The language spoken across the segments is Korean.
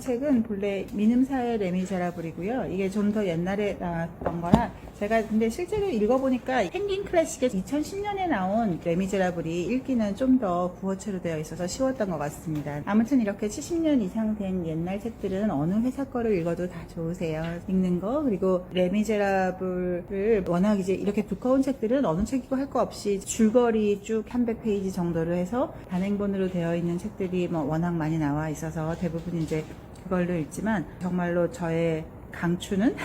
책은 본래 미음사의 레미제라블이고요. 이게 좀 더 옛날에 나왔던 거라 제가 근데 실제로 읽어보니까 펭귄 클래식의 2010년에 나온 레미제라블이 읽기는 좀 더 구어체로 되어 있어서 쉬웠던 것 같습니다. 아무튼 이렇게 70년 이상 된 옛날 책들은 어느 회사 거를 읽어도 다 좋으세요. 읽는 거. 그리고 레미제라블을 워낙 이제 이렇게 두꺼운 책들은 어느 책이고 할 거 없이 줄거리 쭉 300페이지 정도로 해서 단행본으로 되어 있는 책들이 뭐 워낙 많이 나와 있어서 대부분 이제 그걸로 읽지만 정말로 저의 강추는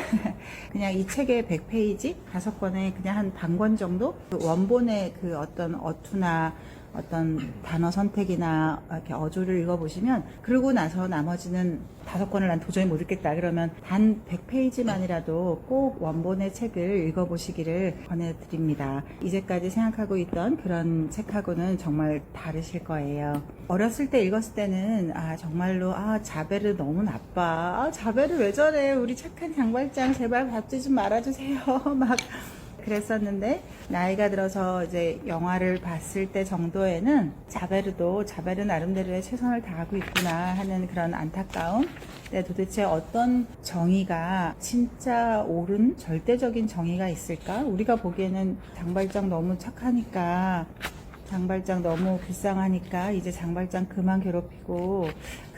그냥 이 책의 100페이지 5권에 그냥 한 반권 정도 그 원본의 그 어떤 어투나 어떤 단어 선택이나 이렇게 어조를 읽어보시면 그러고 나서 나머지는 5권을 난 도저히 못 읽겠다 그러면 단 100페이지만이라도 꼭 원본의 책을 읽어보시기를 권해드립니다. 이제까지 생각하고 있던 그런 책하고는 정말 다르실 거예요. 어렸을 때 읽었을 때는 정말로 자베르 너무 나빠. 자베르 왜 저래. 우리 착한 장발장 제발 밟지 좀 말아주세요. 막 그랬었는데 나이가 들어서 이제 영화를 봤을 때 정도에는 자베르 나름대로의 최선을 다하고 있구나 하는 그런 안타까움. 근데 도대체 어떤 정의가 진짜 옳은 절대적인 정의가 있을까? 우리가 보기에는 장발장 너무 착하니까 장발장 너무 불쌍하니까 이제 장발장 그만 괴롭히고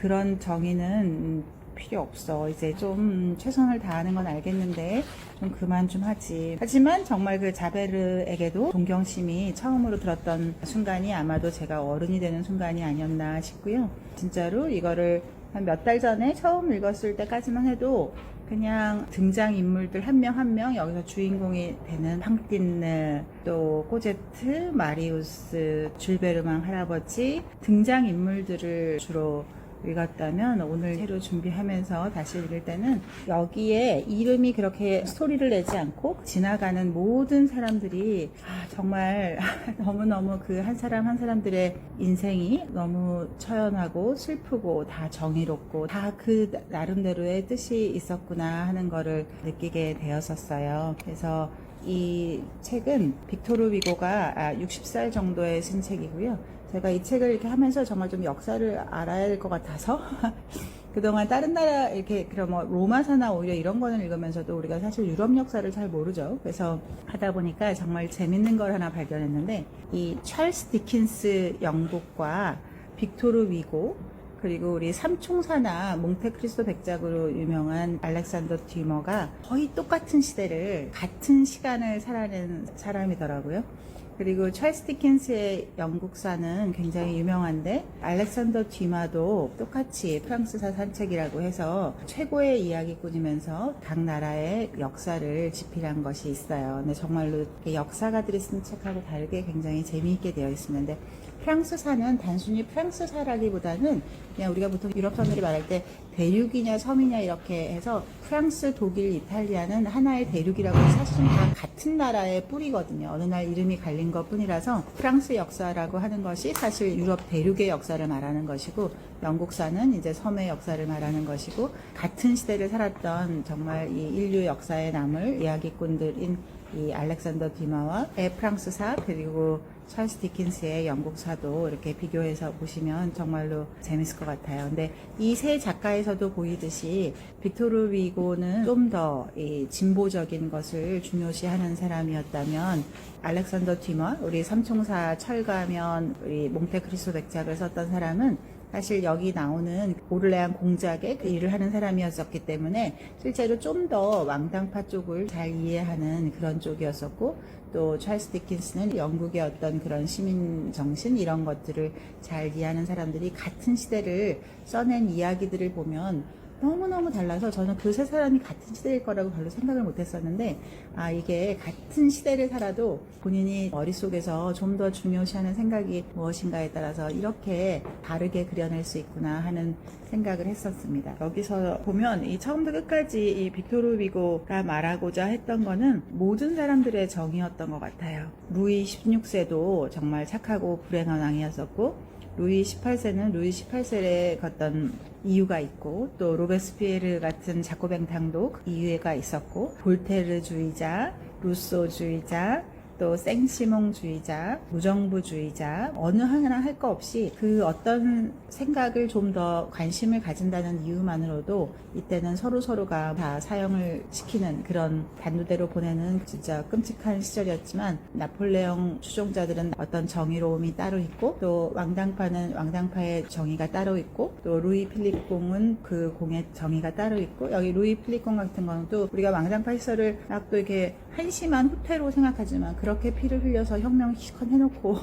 그런 정의는 필요 없어. 이제 좀 최선을 다하는 건 알겠는데 좀 그만 좀 하지. 하지만 정말 그 자베르에게도 동경심이 처음으로 들었던 순간이 아마도 제가 어른이 되는 순간이 아니었나 싶고요. 진짜로 이거를 한 몇 달 전에 처음 읽었을 때까지만 해도 그냥 등장인물들 한 명 한 명 여기서 주인공이 되는 팡틴느, 또 꼬제트, 마리우스, 줄베르망 할아버지 등장인물들을 주로 읽었다면 오늘 새로 준비하면서 다시 읽을 때는 여기에 이름이 그렇게 스토리를 내지 않고 지나가는 모든 사람들이 정말 너무너무 그 한 사람 한 사람들의 인생이 너무 처연하고 슬프고 다 정의롭고 다 그 나름대로의 뜻이 있었구나 하는 거를 느끼게 되었었어요. 그래서 이 책은 빅토르 위고가 60살 정도에 쓴 책이고요. 제가 이 책을 이렇게 하면서 정말 좀 역사를 알아야 될 것 같아서 그동안 다른 나라 이렇게 그런 뭐 로마사나 오히려 이런 거는 읽으면서도 우리가 사실 유럽 역사를 잘 모르죠. 그래서 하다 보니까 정말 재밌는 걸 하나 발견했는데 이 찰스 디킨스 영국과 빅토르 위고 그리고 우리 삼총사나 몽테크리스토 백작으로 유명한 알렉산더 듀머가 거의 똑같은 시대를 같은 시간을 살아낸 사람이더라고요. 그리고 찰스 디킨스의 영국사는 굉장히 유명한데 알렉산더 듀마도 똑같이 프랑스사 산책이라고 해서 최고의 이야기꾼이면서 각 나라의 역사를 집필한 것이 있어요. 근데 정말로 역사가들이 쓴 책하고 다르게 굉장히 재미있게 되어 있습니다. 프랑스사는 단순히 프랑스사라기보다는 그냥 우리가 보통 유럽 사람들이 말할 때 대륙이냐 섬이냐 이렇게 해서 프랑스, 독일, 이탈리아는 하나의 대륙이라고 해서 사실은 다 같은 나라의 뿌리거든요. 어느 날 이름이 갈린 것 뿐이라서 프랑스 역사라고 하는 것이 사실 유럽 대륙의 역사를 말하는 것이고 영국사는 이제 섬의 역사를 말하는 것이고 같은 시대를 살았던 정말 이 인류 역사에 남을 이야기꾼들인 이 알렉산더 듀마와의 프랑스사 그리고 찰스 디킨스의 영국사도 이렇게 비교해서 보시면 정말로 재밌을 것 같아요. 근데 이 세 작가에서도 보이듯이 빅토르 위고는 좀 더 진보적인 것을 중요시하는 사람이었다면 알렉산더 듀마, 우리 삼총사 철가면 우리 몽테크리스토 백작을 썼던 사람은 사실 여기 나오는 오를레안 공작의 그 일을 하는 사람이었었기 때문에 실제로 좀 더 왕당파 쪽을 잘 이해하는 그런 쪽이었었고 또 찰스 디킨스는 영국의 어떤 그런 시민 정신 이런 것들을 잘 이해하는 사람들이 같은 시대를 써낸 이야기들을 보면 너무너무 달라서 저는 그 세 사람이 같은 시대일 거라고 별로 생각을 못 했었는데 이게 같은 시대를 살아도 본인이 머릿속에서 좀 더 중요시하는 생각이 무엇인가에 따라서 이렇게 다르게 그려낼 수 있구나 하는 생각을 했었습니다. 여기서 보면 이 처음부터 끝까지 이 빅토르 위고가 말하고자 했던 거는 모든 사람들의 정의였던 것 같아요. 루이 16세도 정말 착하고 불행한 왕이었었고 루이 18세는 루이 18세의 어떤 이유가 있고 또 로베스피에르 같은 자코뱅탕도 이유가 있었고 볼테르주의자, 루소주의자, 또 생시몽주의자, 무정부주의자, 어느 하나 할 거 없이 그 어떤 생각을 좀 더 관심을 가진다는 이유만으로도 이때는 서로가 다 사형을 시키는 그런 단두대로 보내는 진짜 끔찍한 시절이었지만, 나폴레옹 추종자들은 어떤 정의로움이 따로 있고, 또 왕당파는 왕당파의 정의가 따로 있고, 또 루이 필립 공은 그 공의 정의가 따로 있고, 여기 루이 필립 공 같은 경우도 우리가 왕당파 시설을 막 또 이렇게 한심한 후퇴로 생각하지만, 그렇게 피를 흘려서 혁명 시컨 해놓고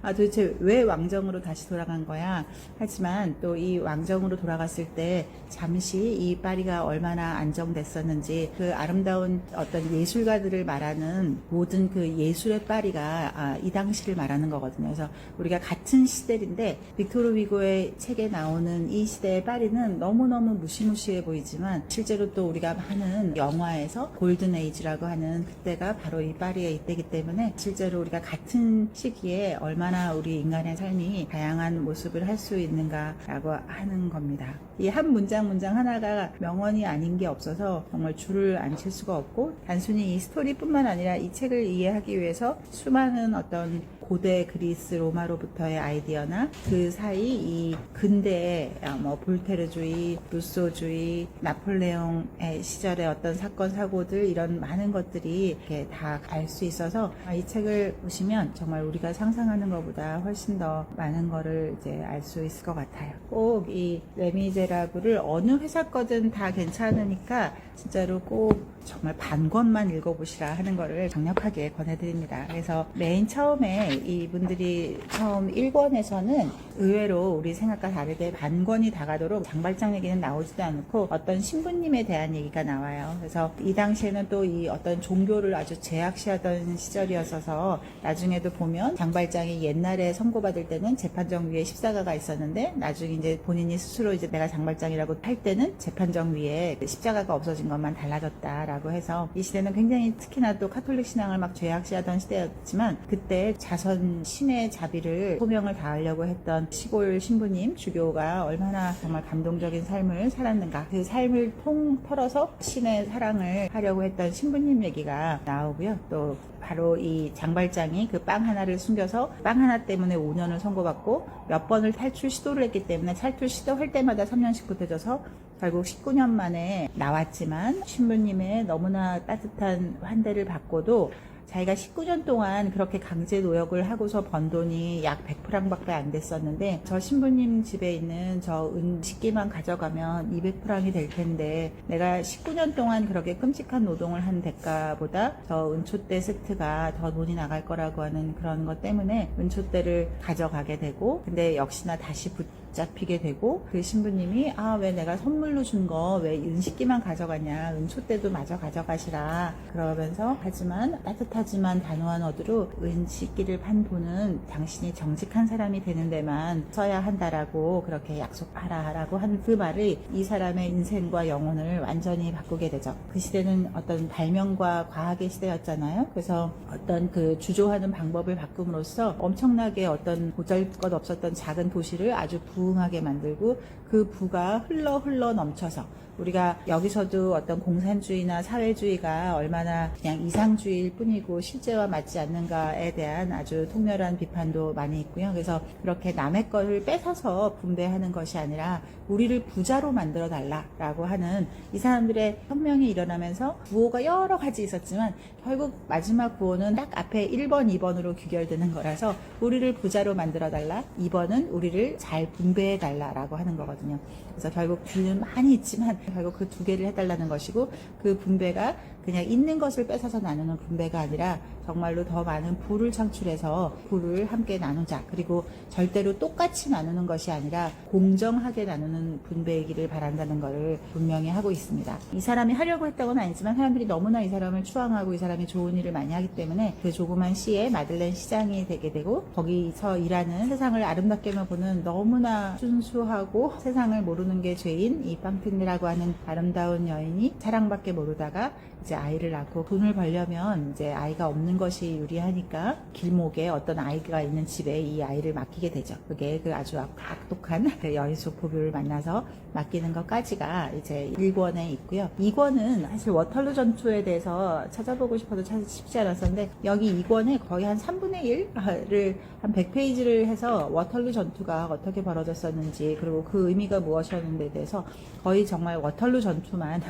도대체 왜 왕정으로 다시 돌아간 거야. 하지만 또 이 왕정으로 돌아갔을 때 잠시 이 파리가 얼마나 안정됐었는지, 그 아름다운 어떤 예술가들을 말하는 모든 그 예술의 파리가 이 당시를 말하는 거거든요. 그래서 우리가 같은 시대인데, 빅토르 위고의 책에 나오는 이 시대의 파리는 너무너무 무시무시해 보이지만, 실제로 또 우리가 하는 영화에서 골든 에이지라고 하는 그때가 바로 이 파리의 이때이기 때문에, 실제로 우리가 같은 시기에 얼마나 우리 인간의 삶이 다양한 모습을 할 수 있는가라고 하는 겁니다. 이 한 문장 하나가 명언이 아닌 게 없어서 정말 줄을 안 칠 수가 없고, 단순히 이 스토리뿐만 아니라 이 책을 이해하기 위해서 수많은 어떤 고대 그리스 로마로부터의 아이디어나 그 사이 이 근대의 뭐 볼테르주의, 루소주의, 나폴레옹의 시절의 어떤 사건 사고들, 이런 많은 것들이 이렇게 다 알 수 있어서 이 책을 보시면 정말 우리가 상상하는 것보다 훨씬 더 많은 거를 이제 알 수 있을 것 같아요. 꼭 이 레미제라블을 어느 회사 거든 다 괜찮으니까 진짜로 꼭 정말 반권만 읽어보시라 하는 거를 강력하게 권해드립니다. 그래서 맨 처음에 이분들이 처음 1권에서는 의외로 우리 생각과 다르게 반권이 다가도록 장발장 얘기는 나오지도 않고 어떤 신부님에 대한 얘기가 나와요. 그래서 이 당시에는 또 이 어떤 종교를 아주 제약시하던 시절이었어서, 나중에도 보면 장발장이 옛날에 선고받을 때는 재판정 위에 십자가가 있었는데, 나중에 이제 본인이 스스로 이제 내가 장발장이라고 할 때는 재판정 위에 십자가가 없어진 것만 달라졌다라고 해서, 이 시대는 굉장히 특히나 또 카톨릭 신앙을 막 죄악시하던 시대였지만, 그때 자선 신의 자비를 소명을 다하려고 했던 시골 신부님 주교가 얼마나 정말 감동적인 삶을 살았는가, 그 삶을 통틀어서 신의 사랑을 하려고 했던 신부님 얘기가 나오고요. 또 바로 이 장발장이 그 빵 하나를 숨겨서 빵 하나 때문에 5년을 선고받고 몇 번을 탈출 시도를 했기 때문에, 탈출 시도할 때마다 3년씩 붙어져서 결국 19년 만에 나왔지만, 신부님의 너무나 따뜻한 환대를 받고도 자기가 19년 동안 그렇게 강제 노역을 하고서 번 돈이 약 100프랑밖에 안 됐었는데, 저 신부님 집에 있는 저 은식기만 가져가면 200프랑이 될 텐데, 내가 19년 동안 그렇게 끔찍한 노동을 한 대가보다 저 은촛대 세트가 더 돈이 나갈 거라고 하는 그런 것 때문에 은촛대를 가져가게 되고, 근데 역시나 다시 붙잡히게 되고, 그 신부님이 왜 내가 선물로 준 거 왜 은식기만 가져가냐, 은촛대도 마저 가져가시라 그러면서, 하지만 따뜻하지만 단호한 어조로 은식기를 판 돈은 당신이 정직한 사람이 되는 데만 써야 한다라고 그렇게 약속하라라고 한 그 말이 이 사람의 인생과 영혼을 완전히 바꾸게 되죠. 그 시대는 어떤 발명과 과학의 시대였잖아요. 그래서 어떤 그 주조하는 방법을 바꿈으로써 엄청나게 어떤 보잘것 없었던 작은 도시를 아주 부흥하게 만들고, 그 부가 흘러 넘쳐서, 우리가 여기서도 어떤 공산주의나 사회주의가 얼마나 그냥 이상주의일 뿐이고 실제와 맞지 않는가에 대한 아주 통렬한 비판도 많이 있고요. 그래서 그렇게 남의 것을 뺏어서 분배하는 것이 아니라 우리를 부자로 만들어 달라라고 하는, 이 사람들의 혁명이 일어나면서 구호가 여러 가지 있었지만 결국 마지막 구호는 딱 앞에 1번, 2번으로 귀결되는 거라서, 우리를 부자로 만들어 달라, 2번은 우리를 잘 분배해 달라라고 하는 거거든요. 그래서 결국 뒤는 많이 있지만 결국 그 두 개를 해달라는 것이고, 그 분배가 그냥 있는 것을 뺏어서 나누는 분배가 아니라 정말로 더 많은 부를 창출해서 부를 함께 나누자, 그리고 절대로 똑같이 나누는 것이 아니라 공정하게 나누는 분배이기를 바란다는 것을 분명히 하고 있습니다. 이 사람이 하려고 했다고는 아니지만 사람들이 너무나 이 사람을 추앙하고 이 사람이 좋은 일을 많이 하기 때문에 그 조그만 시에 마들렌 시장이 되게 되고, 거기서 일하는 세상을 아름답게만 보는 너무나 순수하고 세상을 모르는 게 죄인 이 팡틴이라고 하는 아름다운 여인이 사랑밖에 모르다가 이제 아이를 낳고, 돈을 벌려면 이제 아이가 없는 없는 것이 유리하니까 길목에 어떤 아이가 있는 집에 이 아이를 맡기게 되죠. 그게 그 아주 악독한 그 여인숙 보뷰를 만나서 맡기는 것까지가 이제 1권에 있고요. 2권은 사실 워털루 전투에 대해서 찾아보고 싶어도 찾기 쉽지 않았었는데 여기 2권에 거의 한 3분의 1을 한 100페이지를 해서 워털루 전투가 어떻게 벌어졌었는지 그리고 그 의미가 무엇이었는지에 대해서 거의 정말 워털루 전투만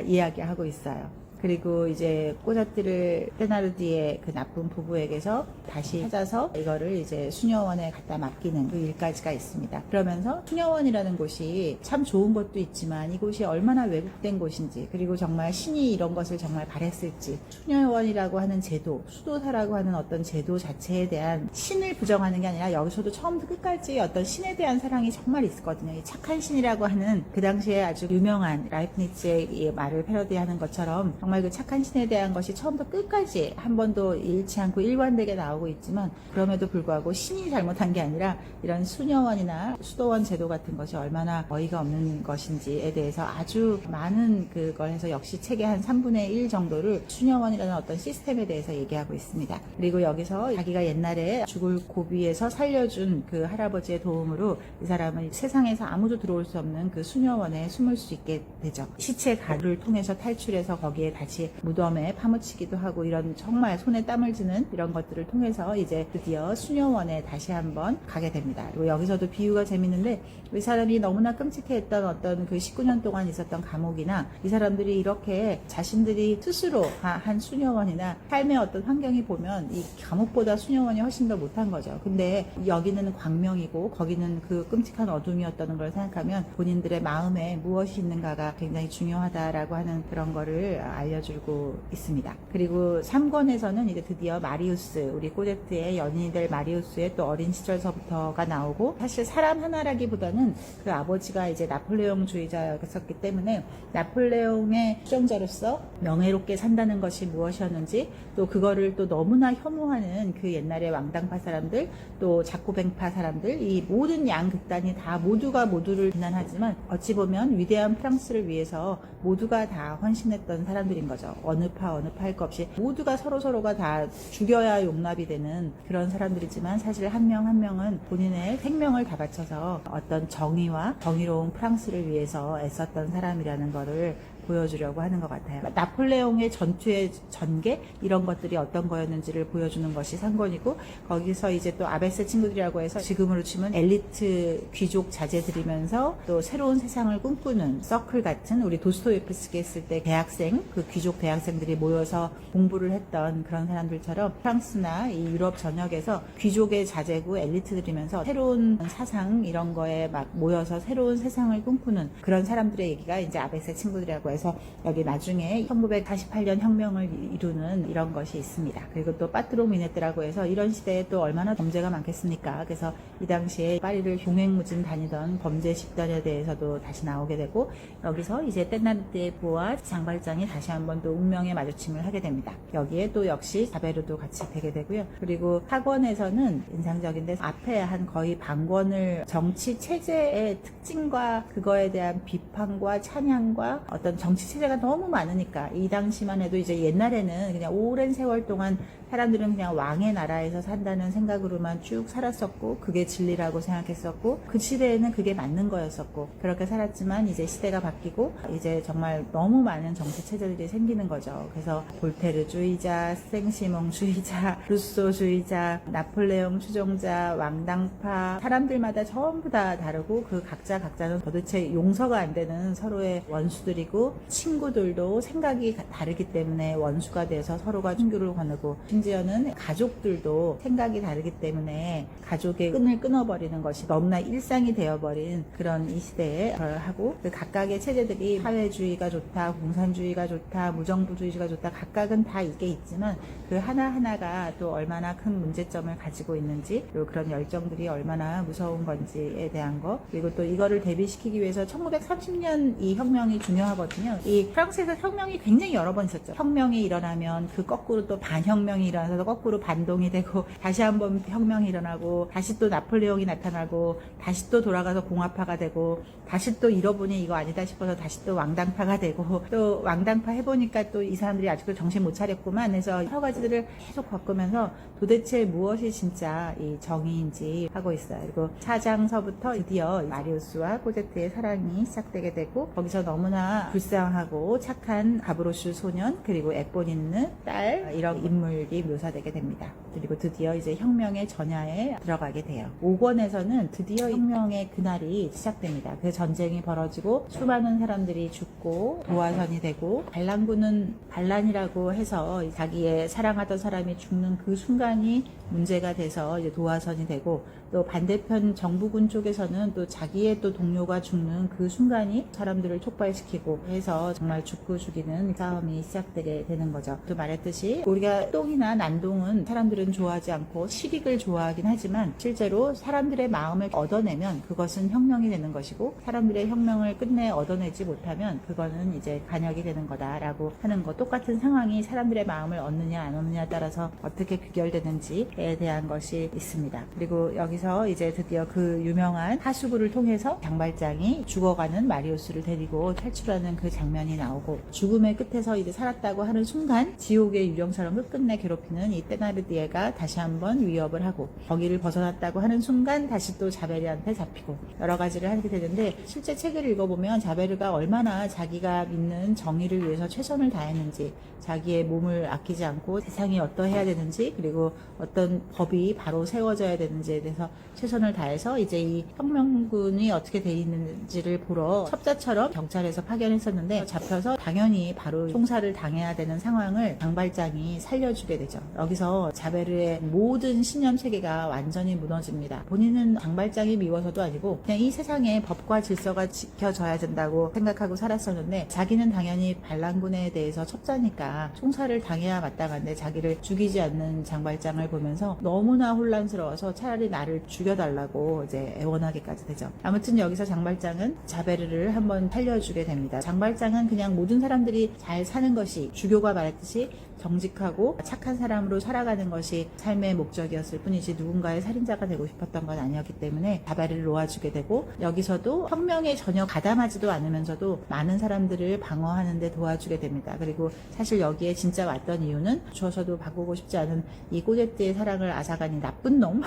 이야기하고 있어요. 그리고 이제 꼬자띠를 테나르디의 그 나쁜 부부에게서 다시 찾아서 이거를 이제 수녀원에 갖다 맡기는 그 일까지가 있습니다. 그러면서 수녀원이라는 곳이 참 좋은 것도 있지만 이곳이 얼마나 왜곡된 곳인지 그리고 정말 신이 이런 것을 정말 바랬을지 수녀원이라고 하는 제도, 수도사라고 하는 어떤 제도 자체에 대한 신을 부정하는 게 아니라 여기서도 처음부터 끝까지 어떤 신에 대한 사랑이 정말 있었거든요. 이 착한 신이라고 하는 그 당시에 아주 유명한 라이프니츠의 말을 패러디하는 것처럼 정말 그 착한 신에 대한 것이 처음부터 끝까지 한 번도 잃지 않고 일관되게 나오고 있지만 그럼에도 불구하고 신이 잘못한 게 아니라 이런 수녀원이나 수도원 제도 같은 것이 얼마나 어이가 없는 것인지에 대해서 아주 많은 그걸 해서 역시 책의 한 3분의 1 정도를 수녀원이라는 어떤 시스템에 대해서 얘기하고 있습니다. 그리고 여기서 자기가 옛날에 죽을 고비에서 살려준 그 할아버지의 도움으로 이 사람은 세상에서 아무도 들어올 수 없는 그 수녀원에 숨을 수 있게 되죠. 시체 가루를 통해서 탈출해서 거기에 다시 무덤에 파묻히기도 하고 이런 정말 손에 땀을 쥐는 이런 것들을 통해서 이제 드디어 수녀원에 다시 한번 가게 됩니다. 그리고 여기서도 비유가 재밌는데 이 사람이 너무나 끔찍해했던 어떤 그 19년 동안 있었던 감옥이나 이 사람들이 이렇게 자신들이 스스로 한 수녀원이나 삶의 어떤 환경이 보면 이 감옥보다 수녀원이 훨씬 더 못한 거죠. 근데 여기는 광명이고 거기는 그 끔찍한 어둠이었다는 걸 생각하면 본인들의 마음에 무엇이 있는가가 굉장히 중요하다라고 하는 그런 거를 알려주고 있습니다. 그리고 3권에서는 이제 드디어 마리우스, 우리 꼬제트의 연인이 될 마리우스의 또 어린 시절서부터가 나오고 사실 사람 하나라기보다는 그 아버지가 이제 나폴레옹주의자였기 때문에 나폴레옹의 수정자로서 명예롭게 산다는 것이 무엇이었는지 또 그거를 또 너무나 혐오하는 그 옛날의 왕당파 사람들 또 자코뱅파 사람들 이 모든 양극단이 다 모두가 모두를 비난하지만 어찌 보면 위대한 프랑스를 위해서 모두가 다 헌신했던 사람들인 거죠. 어느 파 할 것 없이 모두가 서로가 다 죽여야 용납이 되는 그런 사람들이지만 사실 한 명 한 명은 본인의 생명을 다 바쳐서 어떤 정의와 정의로운 프랑스를 위해서 애썼던 사람이라는 거를 보여주려고 하는 것 같아요. 나폴레옹의 전투의 전개 이런 것들이 어떤 거였는지를 보여주는 것이 3권이고 거기서 이제 또 아베세 친구들이라고 해서 지금으로 치면 엘리트 귀족 자제들이면서 또 새로운 세상을 꿈꾸는 서클 같은 우리 도스토옙스키 했을 때 대학생 그 귀족 대학생들이 모여서 공부를 했던 그런 사람들처럼 프랑스나 이 유럽 전역에서 귀족의 자제고 엘리트들이면서 새로운 사상 이런 거에 막 모여서 새로운 세상을 꿈꾸는 그런 사람들의 얘기가 이제 아베세 친구들이라고 해서 여기 나중에 1948년 혁명을 이루는 이런 것이 있습니다. 그리고 또 빠트로 미네트라고 해서 이런 시대에 또 얼마나 범죄가 많겠습니까? 그래서 이 당시에 파리를 종횡무진 다니던 범죄 집단에 대해서도 다시 나오게 되고 여기서 이제 떼나르디의 부와 장발장이 다시 한번 또 운명의 마주침을 하게 됩니다. 여기에 또 역시 자베르도 같이 되게 되고요. 그리고 4권에서는 인상적인데 앞에 한 거의 반권을 정치 체제의 특징과 그거에 대한 비판과 찬양과 어떤 정치 체제가 너무 많으니까 이 당시만 해도 이제 옛날에는 그냥 오랜 세월 동안 사람들은 그냥 왕의 나라에서 산다는 생각으로만 쭉 살았었고 그게 진리라고 생각했었고 그 시대에는 그게 맞는 거였었고 그렇게 살았지만 이제 시대가 바뀌고 이제 정말 너무 많은 정치 체제들이 생기는 거죠. 그래서 볼테르주의자, 생시몽주의자, 루소주의자, 나폴레옹 추종자, 왕당파 사람들마다 전부 다 다르고 그 각자는 도대체 용서가 안 되는 서로의 원수들이고 친구들도 생각이 다르기 때문에 원수가 돼서 서로가 흉교를 거느고 심지어는 가족들도 생각이 다르기 때문에 가족의 끈을 끊어버리는 것이 너무나 일상이 되어버린 그런 이 시대에 하고 그 각각의 체제들이 사회주의가 좋다, 공산주의가 좋다, 무정부주의가 좋다 각각은 다 이게 있지만 그 하나하나가 또 얼마나 큰 문제점을 가지고 있는지 그리고 그런 열정들이 얼마나 무서운 건지에 대한 거 그리고 또 이거를 대비시키기 위해서 1930년 이 혁명이 중요하거든요. 것은요, 이 프랑스에서 혁명이 굉장히 여러 번 있었죠. 혁명이 일어나면 그 거꾸로 또 반혁명이 일어나서 거꾸로 반동이 되고, 다시 한번 혁명이 일어나고, 다시 또 나폴레옹이 나타나고, 다시 또 돌아가서 공화파가 되고, 다시 또 잃어보니 이거 아니다 싶어서 다시 또 왕당파가 되고, 또 왕당파 해보니까 또 이 사람들이 아직도 정신 못 차렸구만 해서 여러 가지들을 계속 바꾸면서 도대체 무엇이 진짜 이 정의인지 하고 있어요. 그리고 4장서부터 드디어 마리우스와 코제트의 사랑이 시작되게 되고, 거기서 너무나 불쌍하고 착한 가브로슈 소년, 그리고 애본 있는 딸, 이런 인물이 묘사되게 됩니다. 그리고 드디어 이제 혁명의 전야에 들어가게 돼요. 5권에서는 드디어 혁명의 그날이 시작됩니다. 그 전쟁이 벌어지고 수많은 사람들이 죽고 도화선이 되고, 반란군은 반란이라고 해서 자기의 사랑하던 사람이 죽는 그 순간이 문제가 돼서 이제 도화선이 되고, 또 반대편 정부군 쪽에서는 또 자기의 또 동료가 죽는 그 순간이 사람들을 촉발시키고 해서 정말 죽고 죽이는 싸움이 시작되게 되는 거죠. 또 말했듯이 우리가 똥이나 난동은 사람들은 좋아하지 않고 실익을 좋아하긴 하지만, 실제로 사람들의 마음을 얻어내면 그것은 혁명이 되는 것이고, 사람들의 혁명을 끝내 얻어내지 못하면 그거는 이제 간역이 되는 거다라고 하는 거. 똑같은 상황이 사람들의 마음을 얻느냐 안 얻느냐에 따라서 어떻게 귀결되는지에 대한 것이 있습니다. 그리고 여기서 이제 드디어 그 유명한 하수구를 통해서 장발장이 죽어가는 마리우스를 데리고 탈출하는 그 장면이 나오고, 죽음의 끝에서 이제 살았다고 하는 순간 지옥의 유령처럼 끝끝내 괴롭히는 이 테나르디에가 다시 한번 위협을 하고, 거기를 벗어났다고 하는 순간 다시 또 자베르한테 잡히고, 여러 가지를 하게 되는데, 실제 책을 읽어보면 자베르가 얼마나 자기가 믿는 정의를 위해서 최선을 다했는지, 자기의 몸을 아끼지 않고 세상이 어떠해야 되는지, 그리고 어떤 법이 바로 세워져야 되는지에 대해서 최선을 다해서 이제 이 혁명군이 어떻게 돼 있는지를 보러 첩자처럼 경찰에서 파견했었는데, 잡혀서 당연히 바로 총살을 당해야 되는 상황을 장발장이 살려주게 되죠. 여기서 자베르의 모든 신념 체계가 완전히 무너집니다. 본인은 장발장이 미워서도 아니고 그냥 이 세상에 법과 질서가 지켜져야 된다고 생각하고 살았었는데, 자기는 당연히 반란군에 대해서 첩자니까 총살을 당해야 마땅한데 자기를 죽이지 않는 장발장을 보면서 너무나 혼란스러워서 차라리 나를 죽여달라고 이제 애원하기까지 되죠. 아무튼 여기서 장발장은 자베르를 한번 살려주게 됩니다. 장발장은 그냥 모든 사람들이 잘 사는 것이, 주교가 말했듯이 정직하고 착한 사람으로 살아가는 것이 삶의 목적이었을 뿐이지 누군가의 살인자가 되고 싶었던 건 아니었기 때문에 자베르를 놓아주게 되고, 여기서도 혁명에 전혀 가담하지도 않으면서도 많은 사람들을 방어하는 데 도와주게 됩니다. 그리고 사실 여기에 진짜 왔던 이유는 주어서도 바꾸고 싶지 않은 이 코제트의 사랑을 앗아간 이 나쁜 놈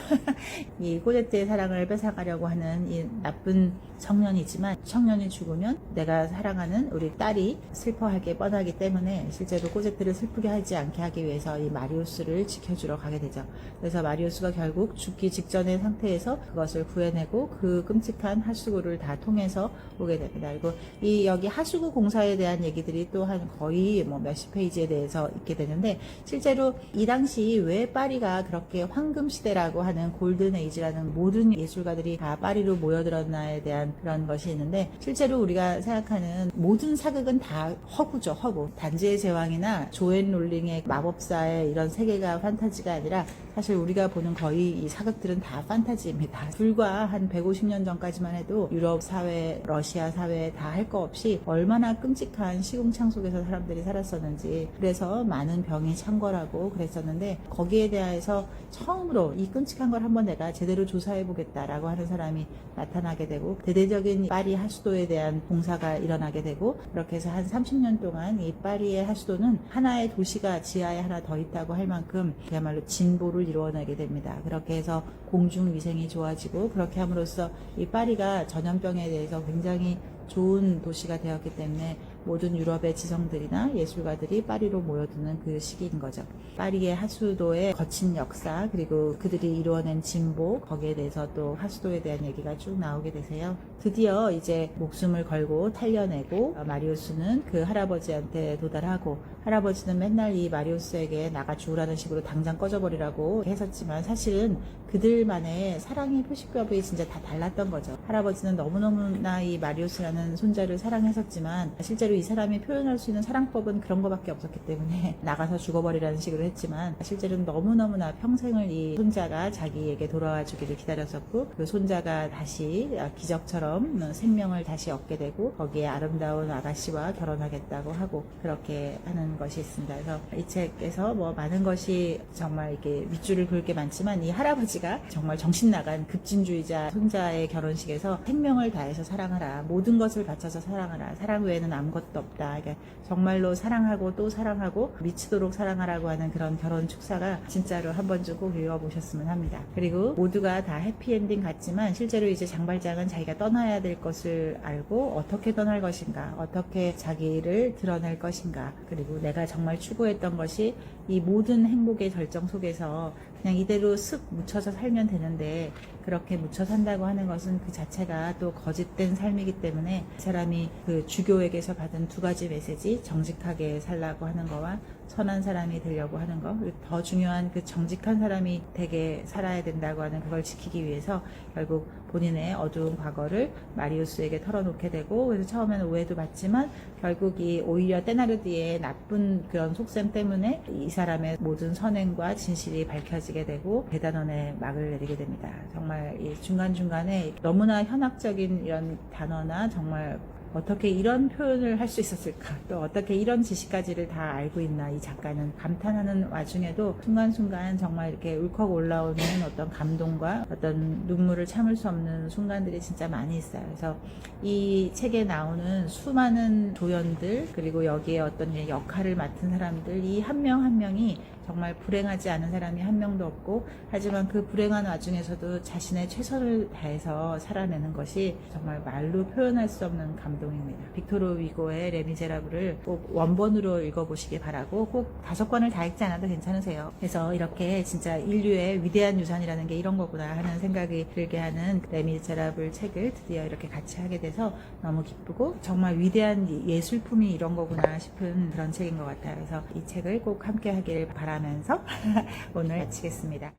이 코제트의 사랑을 뺏어가려고 하는 이 나쁜 청년이지만, 청년이 죽으면 내가 사랑하는 우리 딸이 슬퍼하게 뻔하기 때문에 실제로 코제트를 슬프게 하지 않게 하기 위해서 이 마리우스를 지켜주러 가게 되죠. 그래서 마리우스가 결국 죽기 직전의 상태에서 그것을 구해내고 그 끔찍한 하수구를 다 통해서 오게 됩니다. 그리고 이 여기 하수구 공사에 대한 얘기들이 또 한 거의 뭐 몇십 페이지에 대해서 있게 되는데, 실제로 이 당시 왜 파리가 그렇게 황금 시대라고 하는 골든 에이지라는 모든 예술가들이 다 파리로 모여들었나에 대한 그런 것이 있는데, 실제로 우리가 생각하는 모든 사극은 다 허구죠. 허구. 단지의 제왕이나 조앤 롤링의 마법사의 이런 세계가 판타지가 아니라, 사실 우리가 보는 거의 이 사극들은 다 판타지입니다. 불과 한 150년 전까지만 해도 유럽 사회, 러시아 사회 다 할 거 없이 얼마나 끔찍한 시궁창 속에서 사람들이 살았었는지, 그래서 많은 병이 창궐하고 그랬었는데, 거기에 대해서 처음으로 이 끔찍한 걸 한번 내가 제대로 조사해보겠다라고 하는 사람이 나타나게 되고, 대대적인 파리 하수도에 대한 공사가 일어나게 되고, 그렇게 해서 한 30년 동안 이 파리의 하수도는 하나의 도시가 지하에 하나 더 있다고 할 만큼 그야말로 진보를 이루어내게 됩니다. 그렇게 해서 공중위생이 좋아지고, 그렇게 함으로써 이 파리가 전염병에 대해서 굉장히 좋은 도시가 되었기 때문에 모든 유럽의 지성들이나 예술가들이 파리로 모여드는 그 시기인 거죠. 파리의 하수도의 거친 역사, 그리고 그들이 이루어낸 진보, 거기에 대해서 또 하수도에 대한 얘기가 쭉 나오게 되세요. 드디어 이제 목숨을 걸고 살려내고, 마리우스는 그 할아버지한테 도달하고, 할아버지는 맨날 이 마리우스에게 나가 죽으라는 식으로 당장 꺼져버리라고 했었지만, 사실은 그들만의 사랑의 표시법이 진짜 다 달랐던 거죠. 할아버지는 너무너무나 이 마리우스라는 손자를 사랑했었지만 실제로 이 사람이 표현할 수 있는 사랑법은 그런 거밖에 없었기 때문에 나가서 죽어버리라는 식으로 했지만 실제로는 너무너무나 평생을 이 손자가 자기에게 돌아와 주기를 기다렸었고 그 손자가 다시 기적처럼 생명을 다시 얻게 되고 거기에 아름다운 아가씨와 결혼하겠다고 하고 그렇게 하는 것이 있습니다. 그래서 이 책에서 뭐 많은 것이 정말 이렇게 밑줄을 그을 게 많지만 이 할아버지가 정말 정신 나간 급진주의자 손자의 결혼식에서 생명을 다해서 사랑하라, 모든 것을 바쳐서 사랑하라, 사랑 외에는 아무것도 없다. 그러니까 정말로 사랑하고 또 사랑하고 미치도록 사랑하라고 하는 그런 결혼 축사가 진짜로 한 번쯤 꼭 읽어보셨으면 합니다. 그리고 모두가 다 해피엔딩 같지만 실제로 이제 장발장은 자기가 떠나야 될 것을 알고 어떻게 떠날 것인가, 어떻게 자기를 드러낼 것인가, 그리고 내가 정말 추구했던 것이 이 모든 행복의 절정 속에서 그냥 이대로 쓱 묻혀서 살면 되는데 그렇게 묻혀 산다고 하는 것은 그 자체가 또 거짓된 삶이기 때문에 사람이 그 주교에게서 받은 두 가지 메시지, 정직하게 살라고 하는 거와 선한 사람이 되려고 하는 거, 더 중요한 그 정직한 사람이 되게 살아야 된다고 하는 그걸 지키기 위해서 결국 본인의 어두운 과거를 마리우스에게 털어놓게 되고, 그래서 처음에는 오해도 받지만 결국 이 오히려 테나르디의 나쁜 그런 속셈 때문에 이 사람의 모든 선행과 진실이 밝혀지게 되고 대단원의 막을 내리게 됩니다. 정말 이 중간중간에 너무나 현학적인 이런 단어나 정말 어떻게 이런 표현을 할 수 있었을까, 또 어떻게 이런 지식까지를 다 알고 있나, 이 작가는 감탄하는 와중에도 순간순간 정말 이렇게 울컥 올라오는 어떤 감동과 어떤 눈물을 참을 수 없는 순간들이 진짜 많이 있어요. 그래서 이 책에 나오는 수많은 조연들, 그리고 여기에 어떤 역할을 맡은 사람들, 이 한 명 한 명이 정말 불행하지 않은 사람이 한 명도 없고, 하지만 그 불행한 와중에서도 자신의 최선을 다해서 살아내는 것이 정말 말로 표현할 수 없는 감동입니다. 빅토르 위고의 레미제라블을 꼭 원본으로 읽어보시기 바라고, 꼭 5권을 다 읽지 않아도 괜찮으세요. 그래서 이렇게 진짜 인류의 위대한 유산이라는 게 이런 거구나 하는 생각이 들게 하는 레미제라블 책을 드디어 이렇게 같이 하게 돼서 너무 기쁘고, 정말 위대한 예술품이 이런 거구나 싶은 그런 책인 것 같아요. 그래서 이 책을 꼭 함께 하길 바라면서 오늘 마치겠습니다.